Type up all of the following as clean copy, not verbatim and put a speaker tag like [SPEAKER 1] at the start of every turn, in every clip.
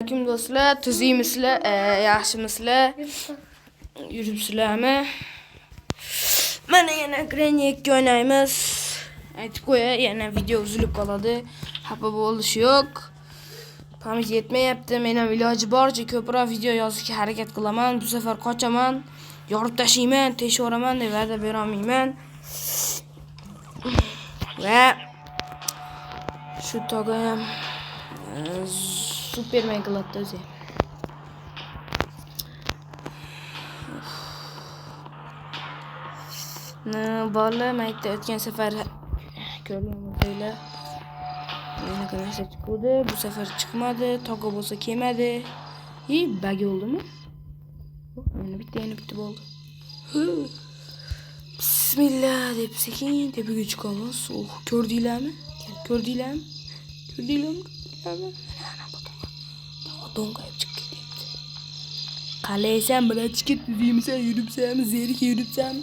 [SPEAKER 1] Kim do'stlar, tuziymizlar, yaxshimisizlar? Yuribsizlarmi? Mana yana Granny 2 o'ynaymiz. Aytib qo'ya, yana video uzilib qoladi. Xafa bo'lish yo'q. Pamit yetmayapti. Men ham iloji boricha ko'proq video yozishga harakat qilaman. Bu safar qochaman, yorib tashlayman, teshoraman deb va'da bera olmayman. Va shu to'g'ri ham Superman qiladi o'zi. Bola mayda o'tgan safar ko'rgan bo'lsanglar, yana narsa chiqdi. Bu safar chiqmadi, to'g'ri bo'lsa kelmadi. Bug oldimi? Yana bitta bo'ldi. Bismillah deb sekin tepaga chiqamiz. Ko'rdinglarmi? Ko'rdinglarmi? Do'ngayib chiqib ketyapti. Qalaysan, birochka tuzimsan, yuribsanmi, zerikib yuribsanmi?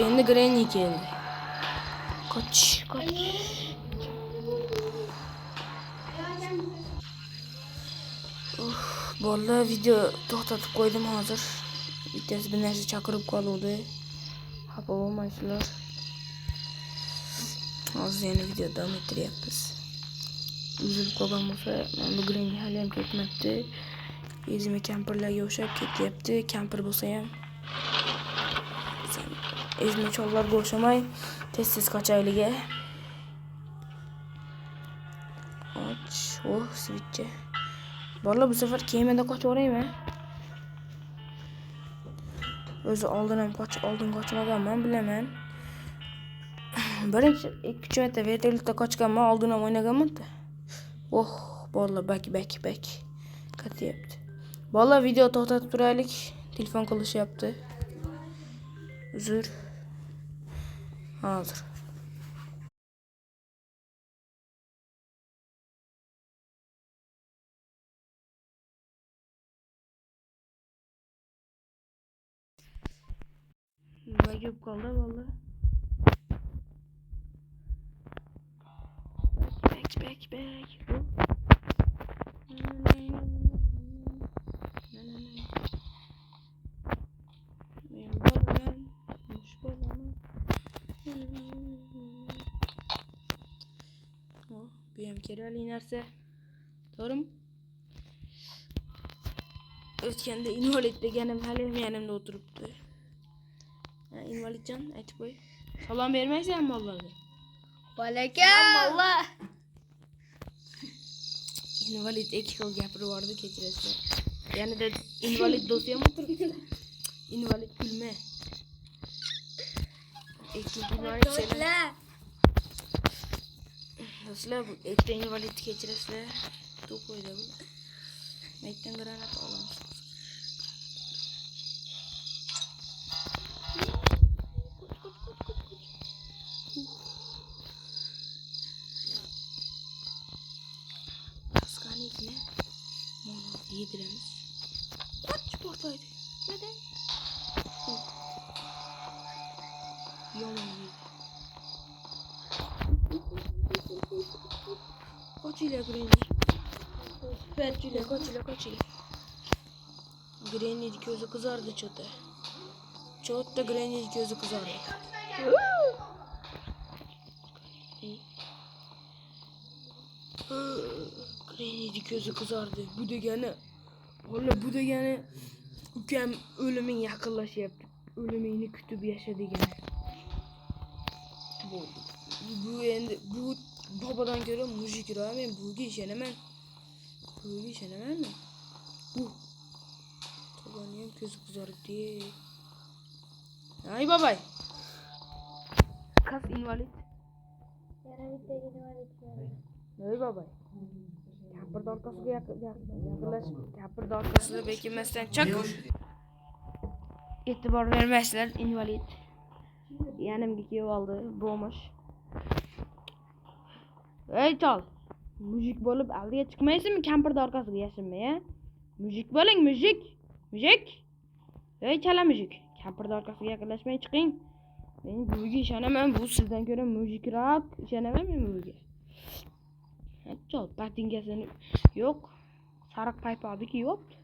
[SPEAKER 1] Endi Granny keldi. Qoch. Bolalar video to'xtatib qo'ydim hozir. Bittasi bir narsa chaqirib qoluvdi. Xafa bo'lmaysizlar. Hozir yana video davom ettiryapmiz. Uzilib qolgan bo'lsa, men bu Granny hali ham ketmabdi. Ezma kampirlarga o'xshab ketyapti. Kampir bo'lsa ham ezma chollarga o'xshamay tez qochayliga. Switch. Bolalar bu safar kemada qochib o'rayman. O'zi oldin qochmaganman, bilaman. Birinchi 2 marta vertolyotda qochganman, oldin ham o'ynaganman-da. Bolalar bak. Ketyapti. Bolalar video to'xtatib turaylik. Telefon qilishyapti. Uzr. Hozir. Bagib qoldi vallahi. Back. Bu ham kerakli narsa. To'g'rimi? O'tganda invalid deganim hali ham yanimda o'tiribdi. Invalidjon, aytib qo'y. Salom bermaysanmi bolalarga?
[SPEAKER 2] Valakam Allah.
[SPEAKER 1] Invalid 2 xil gapirib yubordi, kechirasizlar. Yanida invalid do'sti ham o'tiribdi. Invalid kulma. Do'stlar, bu ikkita invalid kechirasizlar. To'q qo'ydi bu. Maytdan granat olamiz. Askanlikni mana yediramiz. Qoch portlaydi. Neden? Yomon yedi. Qochinglar Granny. Qochinglar. Granny ko'zi qizardi cho'ta. Granny ko'zi qizardi. Granny ko'zi qizardi. Bu degani ukam o'liming yaqinlashyapti. O'limingni kutib yasha degani. Bu endi babadan ko'ra mujikroq, men buga ishonaman. Tog'ani ham ko'zi qizardi. Ay babay. Qas invalid.
[SPEAKER 2] Yana bitta invalid.
[SPEAKER 1] Ay babay. Kapirni orqasiga yaqinlashib, kapirni orqasida bekinmasdan chak. E'tibor bermaysizlar, invalid. Yanimga kelib oldi, bo'lmish. Ey chol. Mujik bo'lib aldiga chiqmaysizmi? Kampirni orqasiga yashinmay, Mujik bo'ling, mujik. Ey chala mujik. Kampirni orqasiga yaqinlashmay chiqing. Men buviga ishonaman. Bu sizdan ko'ra mujikroq. Ishonaman men buviga. Sol botingasini yo'q. Sariq paypog'niki yo'q.